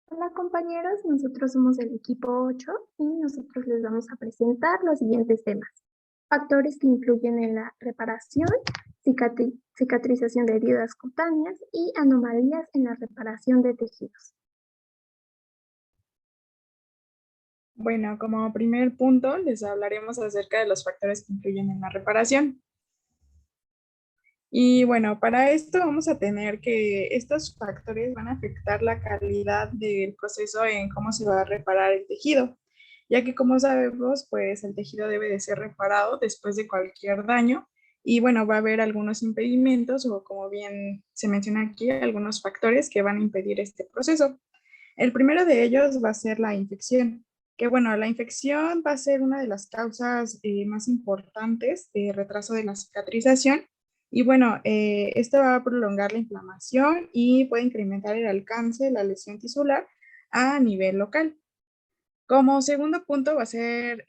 Hola compañeros, nosotros somos el equipo 8 y nosotros les vamos a presentar los siguientes temas. Factores que influyen en la reparación, cicatrización de heridas cutáneas y anomalías en la reparación de tejidos. Bueno, como primer punto, les hablaremos acerca de los factores que influyen en la reparación. Y bueno, para esto vamos a tener que estos factores van a afectar la calidad del proceso en cómo se va a reparar el tejido, ya que como sabemos, pues el tejido debe de ser reparado después de cualquier daño y bueno, va a haber algunos impedimentos o como bien se menciona aquí, algunos factores que van a impedir este proceso. El primero de ellos va a ser la infección, que bueno, la infección va a ser una de las causas más importantes de retraso de la cicatrización y bueno, esto va a prolongar la inflamación y puede incrementar el alcance de la lesión tisular a nivel local. Como segundo punto va a ser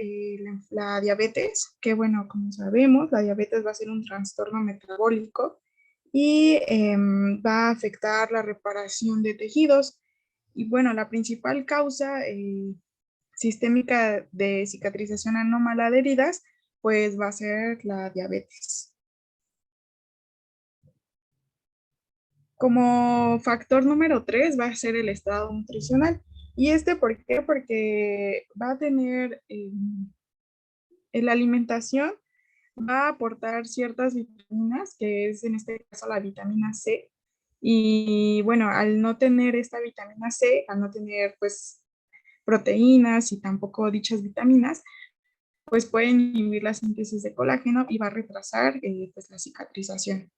la diabetes, que bueno, como sabemos, la diabetes va a ser un trastorno metabólico y va a afectar la reparación de tejidos. Y bueno, la principal causa sistémica de cicatrización anómala de heridas, pues va a ser la diabetes. Como factor número 3 va a ser el estado nutricional. ¿Y este por qué? Porque va a tener la alimentación, va a aportar ciertas vitaminas, que es en este caso la vitamina C. Y bueno, al no tener esta vitamina C, al no tener pues proteínas y tampoco dichas vitaminas, pues pueden inhibir la síntesis de colágeno y va a retrasar pues la cicatrización.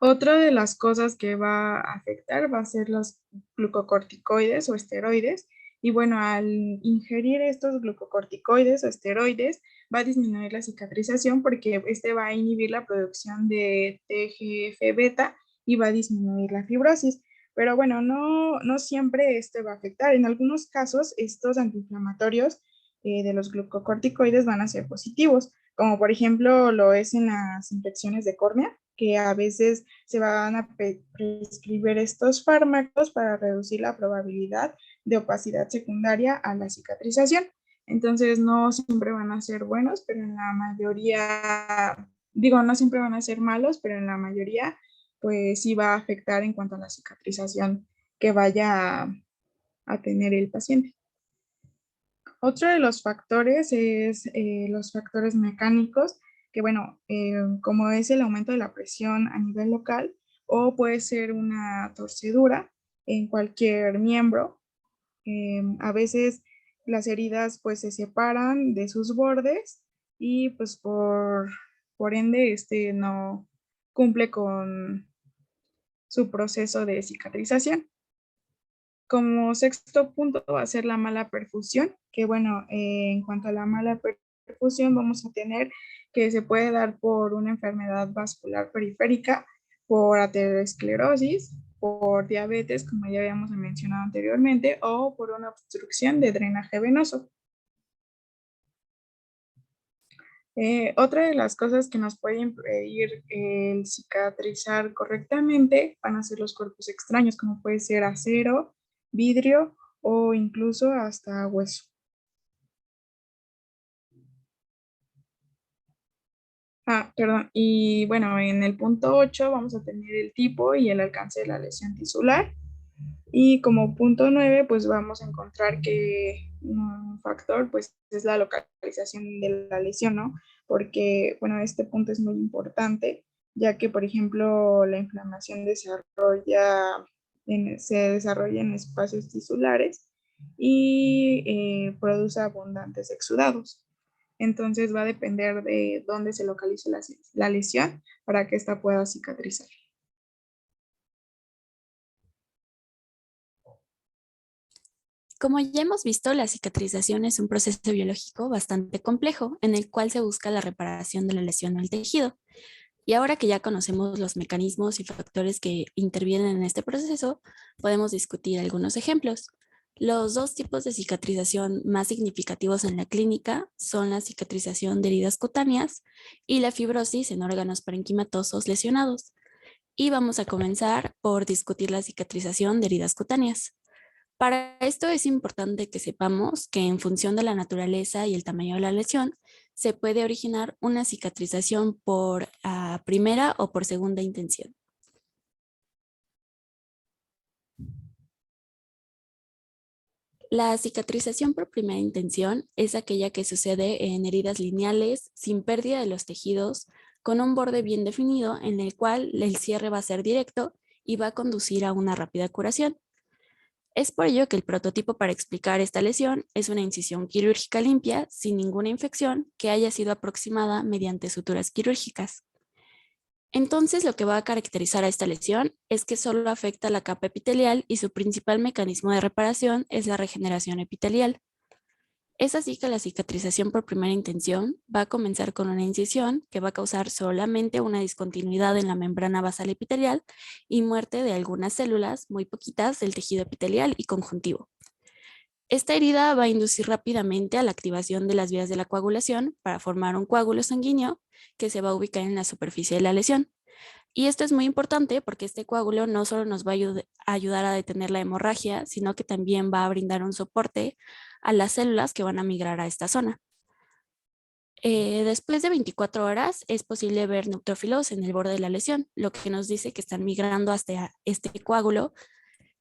Otra de las cosas que va a afectar va a ser los glucocorticoides o esteroides. Y bueno, al ingerir estos glucocorticoides o esteroides, va a disminuir la cicatrización porque este va a inhibir la producción de TGF-beta y va a disminuir la fibrosis. Pero bueno, no siempre este va a afectar. En algunos casos, estos antiinflamatorios de los glucocorticoides van a ser positivos, como por ejemplo lo es en las infecciones de córnea, que a veces se van a prescribir estos fármacos para reducir la probabilidad de opacidad secundaria a la cicatrización. Entonces, no siempre van a ser buenos, pero en la mayoría, digo, no siempre van a ser malos, pero en la mayoría, pues sí va a afectar en cuanto a la cicatrización que vaya a tener el paciente. Otro de los factores es los factores mecánicos, que bueno, como es el aumento de la presión a nivel local o puede ser una torcedura en cualquier miembro. A veces las heridas pues se separan de sus bordes y pues por ende este no cumple con su proceso de cicatrización. Como sexto punto va a ser la mala perfusión, que bueno, en cuanto a la mala perfusión vamos a tener que se puede dar por una enfermedad vascular periférica, por aterosclerosis, por diabetes, como ya habíamos mencionado anteriormente, o por una obstrucción de drenaje venoso. Otra de las cosas que nos puede impedir el cicatrizar correctamente van a ser los cuerpos extraños, como puede ser acero, vidrio o incluso hasta hueso. Perdón. Y bueno, en el punto 8 vamos a tener el tipo y el alcance de la lesión tisular. Y como punto 9 pues vamos a encontrar que un factor, pues, es la localización de la lesión, ¿no? Porque, bueno, este punto es muy importante, ya que, por ejemplo, la inflamación se desarrolla en espacios tisulares y produce abundantes exudados. Entonces va a depender de dónde se localice la lesión para que ésta pueda cicatrizar. Como ya hemos visto, la cicatrización es un proceso biológico bastante complejo en el cual se busca la reparación de la lesión al tejido. Y ahora que ya conocemos los mecanismos y factores que intervienen en este proceso, podemos discutir algunos ejemplos. Los dos tipos de cicatrización más significativos en la clínica son la cicatrización de heridas cutáneas y la fibrosis en órganos parenquimatosos lesionados. Y vamos a comenzar por discutir la cicatrización de heridas cutáneas. Para esto es importante que sepamos que en función de la naturaleza y el tamaño de la lesión, se puede originar una cicatrización por primera o por segunda intención. La cicatrización por primera intención es aquella que sucede en heridas lineales, sin pérdida de los tejidos, con un borde bien definido en el cual el cierre va a ser directo y va a conducir a una rápida curación. Es por ello que el prototipo para explicar esta lesión es una incisión quirúrgica limpia, sin ninguna infección, que haya sido aproximada mediante suturas quirúrgicas. Entonces, lo que va a caracterizar a esta lesión es que solo afecta la capa epitelial y su principal mecanismo de reparación es la regeneración epitelial. Es así que la cicatrización por primera intención va a comenzar con una incisión que va a causar solamente una discontinuidad en la membrana basal epitelial y muerte de algunas células, muy poquitas, del tejido epitelial y conjuntivo. Esta herida va a inducir rápidamente a la activación de las vías de la coagulación para formar un coágulo sanguíneo que se va a ubicar en la superficie de la lesión. Y esto es muy importante porque este coágulo no solo nos va a ayudar a detener la hemorragia, sino que también va a brindar un soporte a las células que van a migrar a esta zona. Después de 24 horas es posible ver neutrófilos en el borde de la lesión, lo que nos dice que están migrando hasta este coágulo.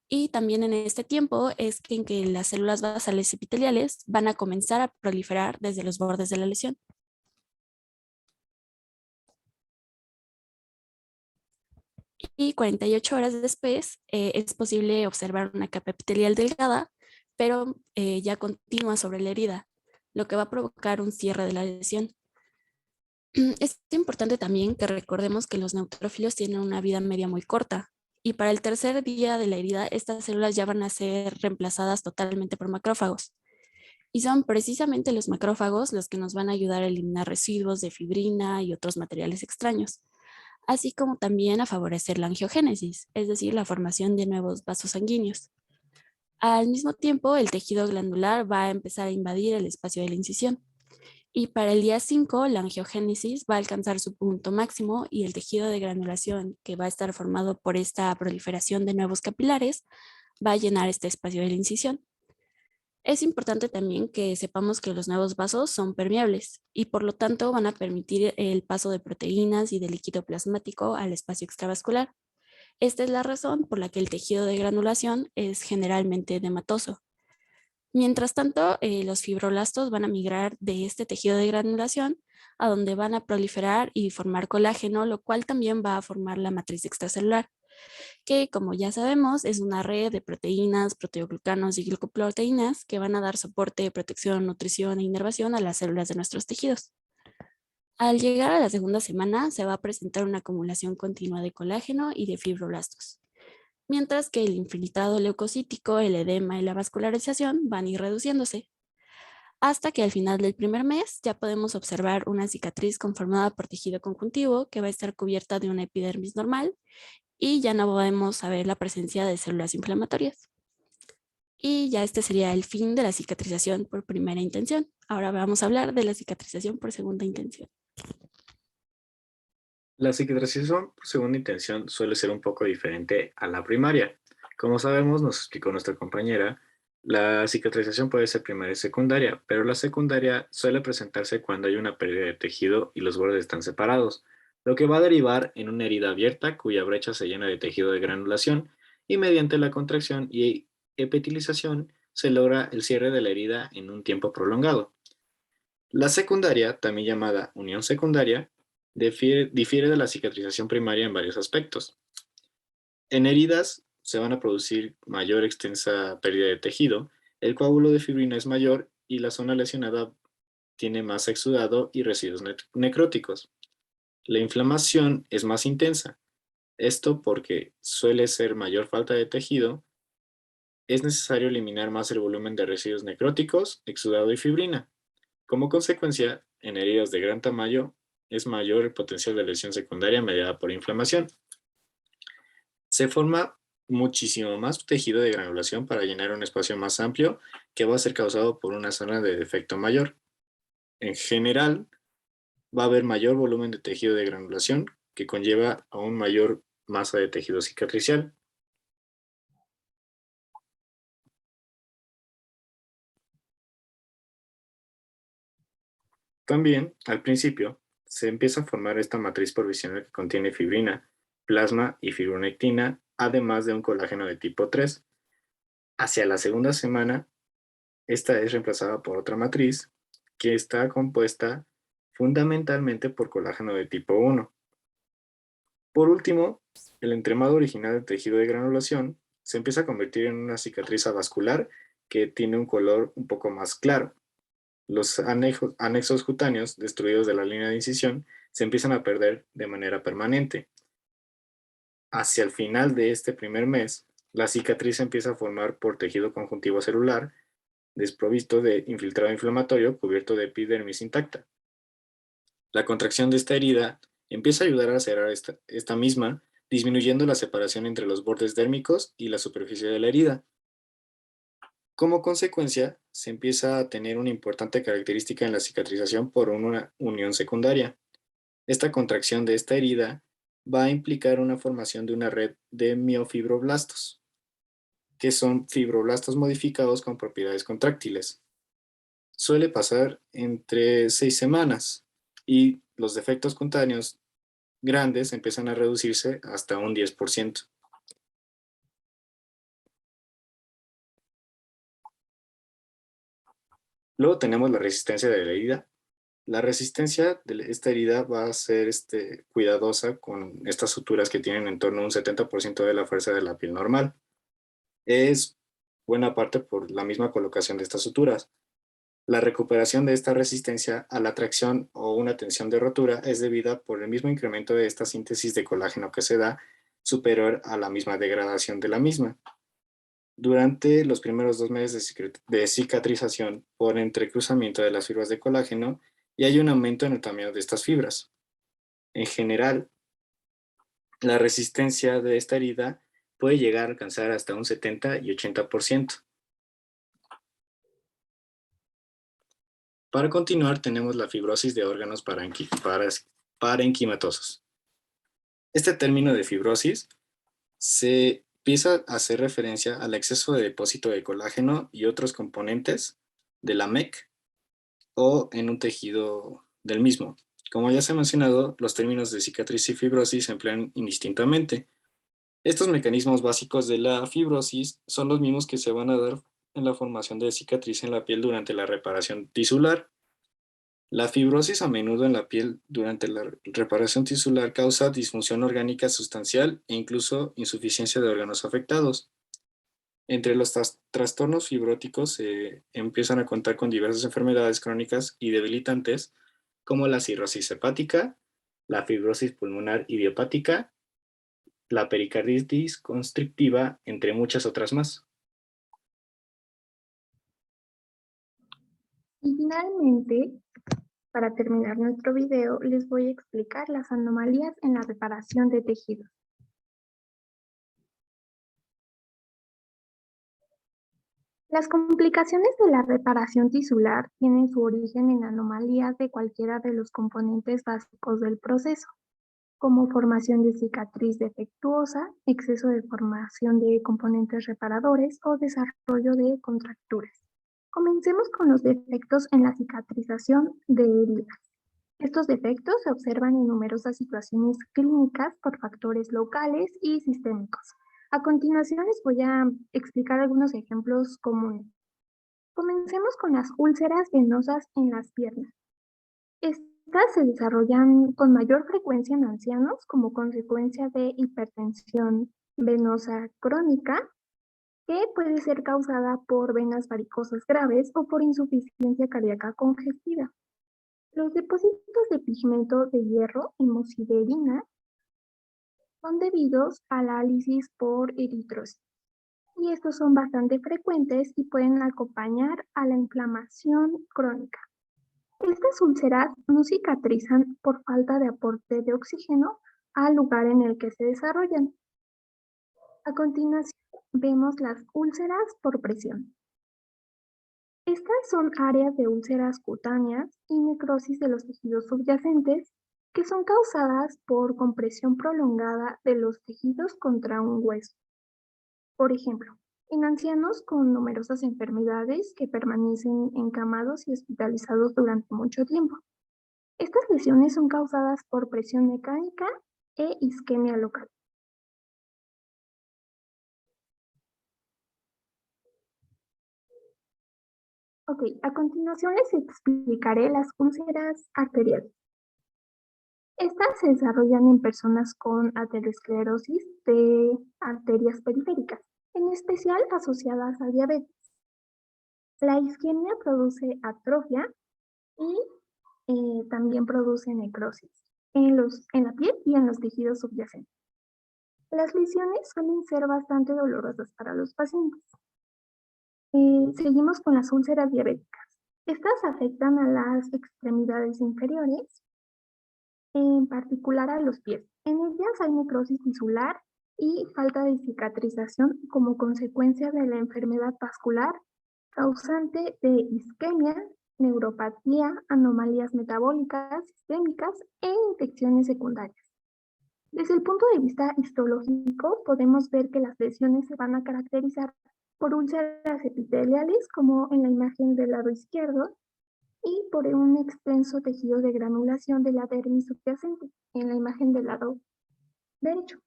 Y también en este tiempo es en que las células basales epiteliales van a comenzar a proliferar desde los bordes de la lesión. Y 48 horas después es posible observar una capa epitelial delgada, pero ya continua sobre la herida, lo que va a provocar un cierre de la lesión. Es importante también que recordemos que los neutrófilos tienen una vida media muy corta y para el tercer día de la herida estas células ya van a ser reemplazadas totalmente por macrófagos. Y son precisamente los macrófagos los que nos van a ayudar a eliminar residuos de fibrina y otros materiales extraños, así como también a favorecer la angiogénesis, es decir, la formación de nuevos vasos sanguíneos. Al mismo tiempo, el tejido glandular va a empezar a invadir el espacio de la incisión. Y para el día 5, la angiogénesis va a alcanzar su punto máximo y el tejido de granulación, que va a estar formado por esta proliferación de nuevos capilares, va a llenar este espacio de la incisión. Es importante también que sepamos que los nuevos vasos son permeables y por lo tanto van a permitir el paso de proteínas y de líquido plasmático al espacio extravascular. Esta es la razón por la que el tejido de granulación es generalmente edematoso. Mientras tanto, los fibroblastos van a migrar de este tejido de granulación a donde van a proliferar y formar colágeno, lo cual también va a formar la matriz extracelular, que como ya sabemos es una red de proteínas, proteoglucanos y glicoproteínas que van a dar soporte, protección, nutrición e inervación a las células de nuestros tejidos. Al llegar a la segunda semana se va a presentar una acumulación continua de colágeno y de fibroblastos, mientras que el infiltrado leucocítico, el edema y la vascularización van a ir reduciéndose, hasta que al final del primer mes ya podemos observar una cicatriz conformada por tejido conjuntivo que va a estar cubierta de una epidermis normal y ya no podemos saber la presencia de células inflamatorias. Y ya este sería el fin de la cicatrización por primera intención. Ahora vamos a hablar de la cicatrización por segunda intención. La cicatrización por segunda intención suele ser un poco diferente a la primaria. Como sabemos, nos explicó nuestra compañera, la cicatrización puede ser primaria y secundaria, pero la secundaria suele presentarse cuando hay una pérdida de tejido y los bordes están separados, lo que va a derivar en una herida abierta cuya brecha se llena de tejido de granulación y mediante la contracción y epitelización se logra el cierre de la herida en un tiempo prolongado. La secundaria, también llamada unión secundaria, difiere de la cicatrización primaria en varios aspectos. En heridas se van a producir mayor extensa pérdida de tejido, el coágulo de fibrina es mayor y la zona lesionada tiene más exudado y residuos necróticos. La inflamación es más intensa. Esto porque suele ser mayor falta de tejido, es necesario eliminar más el volumen de residuos necróticos, exudado y fibrina. Como consecuencia, en heridas de gran tamaño es mayor el potencial de lesión secundaria mediada por inflamación. Se forma muchísimo más tejido de granulación para llenar un espacio más amplio que va a ser causado por una zona de defecto mayor. En general, va a haber mayor volumen de tejido de granulación que conlleva aún mayor masa de tejido cicatricial. También, al principio, se empieza a formar esta matriz provisional que contiene fibrina, plasma y fibronectina, además de un colágeno de tipo 3. Hacia la segunda semana, esta es reemplazada por otra matriz que está compuesta fundamentalmente por colágeno de tipo 1. Por último, el entramado original del tejido de granulación se empieza a convertir en una cicatriz avascular que tiene un color un poco más claro. Los anexos cutáneos destruidos de la línea de incisión se empiezan a perder de manera permanente. Hacia el final de este primer mes, la cicatriz se empieza a formar por tejido conjuntivo celular desprovisto de infiltrado inflamatorio cubierto de epidermis intacta. La contracción de esta herida empieza a ayudar a cerrar esta misma, disminuyendo la separación entre los bordes dérmicos y la superficie de la herida. Como consecuencia, se empieza a tener una importante característica en la cicatrización por una unión secundaria. Esta contracción de esta herida va a implicar una formación de una red de miofibroblastos, que son fibroblastos modificados con propiedades contráctiles. Suele pasar entre 6 semanas y los defectos cutáneos grandes empiezan a reducirse hasta un 10%. Luego tenemos la resistencia de la herida. La resistencia de esta herida va a ser cuidadosa con estas suturas que tienen en torno a un 70% de la fuerza de la piel normal. Es buena parte por la misma colocación de estas suturas. La recuperación de esta resistencia a la tracción o una tensión de rotura es debida por el mismo incremento de esta síntesis de colágeno que se da, superior a la misma degradación de la misma. Durante los primeros 2 meses de cicatrización por entrecruzamiento de las fibras de colágeno, y hay un aumento en el tamaño de estas fibras. En general, la resistencia de esta herida puede llegar a alcanzar hasta un 70 y 80%. Para continuar, tenemos la fibrosis de órganos parenquimatosos. Este término de fibrosis se empieza a hacer referencia al exceso de depósito de colágeno y otros componentes de la MEC o en un tejido del mismo. Como ya se ha mencionado, los términos de cicatriz y fibrosis se emplean indistintamente. Estos mecanismos básicos de la fibrosis son los mismos que se van a dar en la formación de cicatriz en la piel durante la reparación tisular. La fibrosis a menudo en la piel durante la reparación tisular causa disfunción orgánica sustancial e incluso insuficiencia de órganos afectados. Entre los trastornos fibróticos se empiezan a contar con diversas enfermedades crónicas y debilitantes como la cirrosis hepática, la fibrosis pulmonar idiopática, la pericarditis constrictiva, entre muchas otras más. Y finalmente, para terminar nuestro video, les voy a explicar las anomalías en la reparación de tejidos. Las complicaciones de la reparación tisular tienen su origen en anomalías de cualquiera de los componentes básicos del proceso, como formación de cicatriz defectuosa, exceso de formación de componentes reparadores o desarrollo de contracturas. Comencemos con los defectos en la cicatrización de heridas. Estos defectos se observan en numerosas situaciones clínicas por factores locales y sistémicos. A continuación les voy a explicar algunos ejemplos comunes. Comencemos con las úlceras venosas en las piernas. Estas se desarrollan con mayor frecuencia en ancianos como consecuencia de hipertensión venosa crónica, que puede ser causada por venas varicosas graves o por insuficiencia cardíaca congestiva. Los depósitos de pigmento de hierro, hemosiderina, son debidos a la lisis por eritrosis, y estos son bastante frecuentes y pueden acompañar a la inflamación crónica. Estas úlceras no cicatrizan por falta de aporte de oxígeno al lugar en el que se desarrollan. A continuación, vemos las úlceras por presión. Estas son áreas de úlceras cutáneas y necrosis de los tejidos subyacentes que son causadas por compresión prolongada de los tejidos contra un hueso. Por ejemplo, en ancianos con numerosas enfermedades que permanecen encamados y hospitalizados durante mucho tiempo. Estas lesiones son causadas por presión mecánica e isquemia local. Ok, a continuación les explicaré las úlceras arteriales. Estas se desarrollan en personas con aterosclerosis de arterias periféricas, en especial asociadas a diabetes. La isquemia produce atrofia y también produce necrosis en la piel y en los tejidos subyacentes. Las lesiones suelen ser bastante dolorosas para los pacientes. Seguimos con las úlceras diabéticas. Estas afectan a las extremidades inferiores, en particular a los pies. En ellas hay necrosis tisular y falta de cicatrización como consecuencia de la enfermedad vascular causante de isquemia, neuropatía, anomalías metabólicas, sistémicas e infecciones secundarias. Desde el punto de vista histológico, podemos ver que las lesiones se van a caracterizar por úlceras epiteliales, como en la imagen del lado izquierdo, y por un extenso tejido de granulación de la dermis subyacente, en la imagen del lado derecho.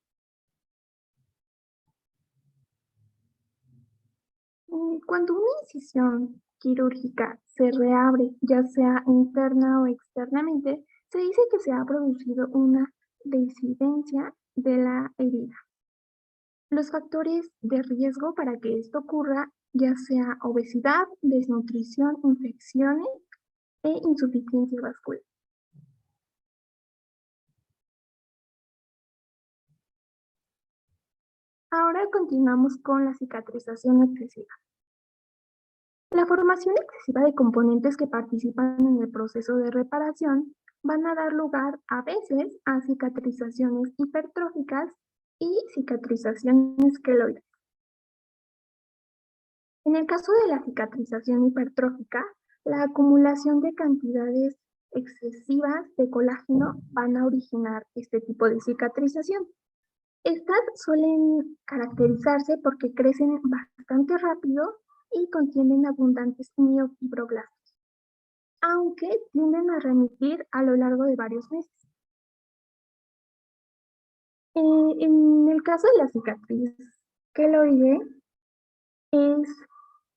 Cuando una incisión quirúrgica se reabre, ya sea interna o externamente, se dice que se ha producido una disidencia de la herida. Los factores de riesgo para que esto ocurra, ya sea obesidad, desnutrición, infecciones e insuficiencia vascular. Ahora continuamos con la cicatrización excesiva. La formación excesiva de componentes que participan en el proceso de reparación van a dar lugar a veces a cicatrizaciones hipertróficas y cicatrizaciones queloides. En el caso de la cicatrización hipertrófica, la acumulación de cantidades excesivas de colágeno van a originar este tipo de cicatrización. Estas suelen caracterizarse porque crecen bastante rápido y contienen abundantes miofibroblastos, aunque tienden a remitir a lo largo de varios meses. En el caso de la cicatriz queloide, es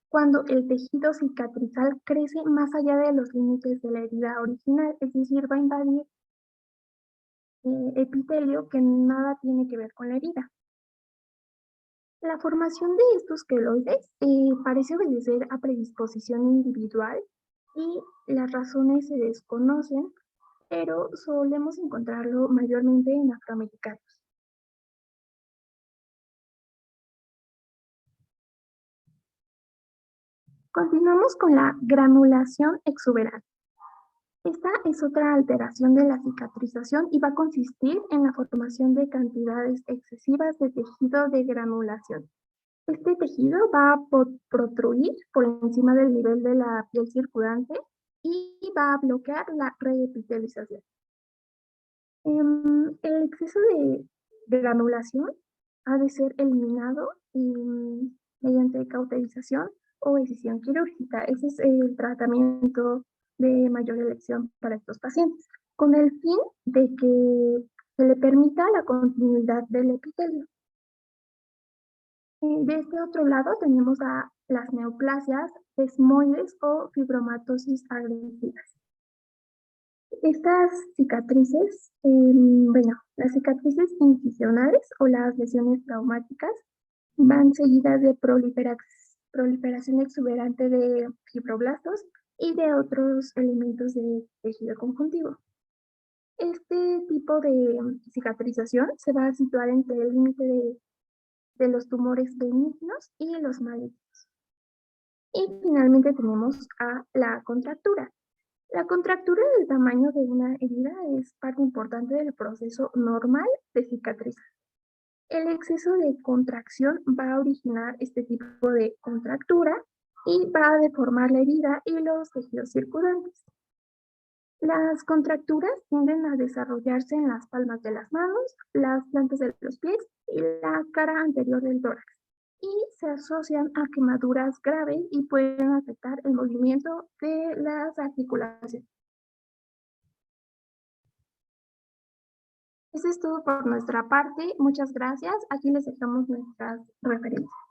cuando el tejido cicatrizal crece más allá de los límites de la herida original, es decir, va a invadir epitelio que nada tiene que ver con la herida. La formación de estos queloides parece obedecer a predisposición individual y las razones se desconocen, pero solemos encontrarlo mayormente en afroamericanos. Continuamos con la granulación exuberante. Esta es otra alteración de la cicatrización y va a consistir en la formación de cantidades excesivas de tejido de granulación. Este tejido va a protruir por encima del nivel de la piel circundante y va a bloquear la reepitelización. El exceso de granulación ha de ser eliminado mediante cauterización o decisión quirúrgica. Ese es el tratamiento de mayor elección para estos pacientes, con el fin de que se le permita la continuidad del epitelio. De este otro lado tenemos a las neoplasias, desmoides o fibromatosis agresivas. Estas cicatrices, las cicatrices incisionales o las lesiones traumáticas van seguidas de proliferación exuberante de fibroblastos y de otros elementos de tejido conjuntivo. Este tipo de cicatrización se va a situar entre el límite de los tumores benignos y los malignos. Y finalmente tenemos a la contractura. La contractura del tamaño de una herida es parte importante del proceso normal de cicatrización. El exceso de contracción va a originar este tipo de contractura y va a deformar la herida y los tejidos circundantes. Las contracturas tienden a desarrollarse en las palmas de las manos, las plantas de los pies y la cara anterior del tórax, y se asocian a quemaduras graves y pueden afectar el movimiento de las articulaciones. Eso es todo por nuestra parte. Muchas gracias. Aquí les dejamos nuestras referencias.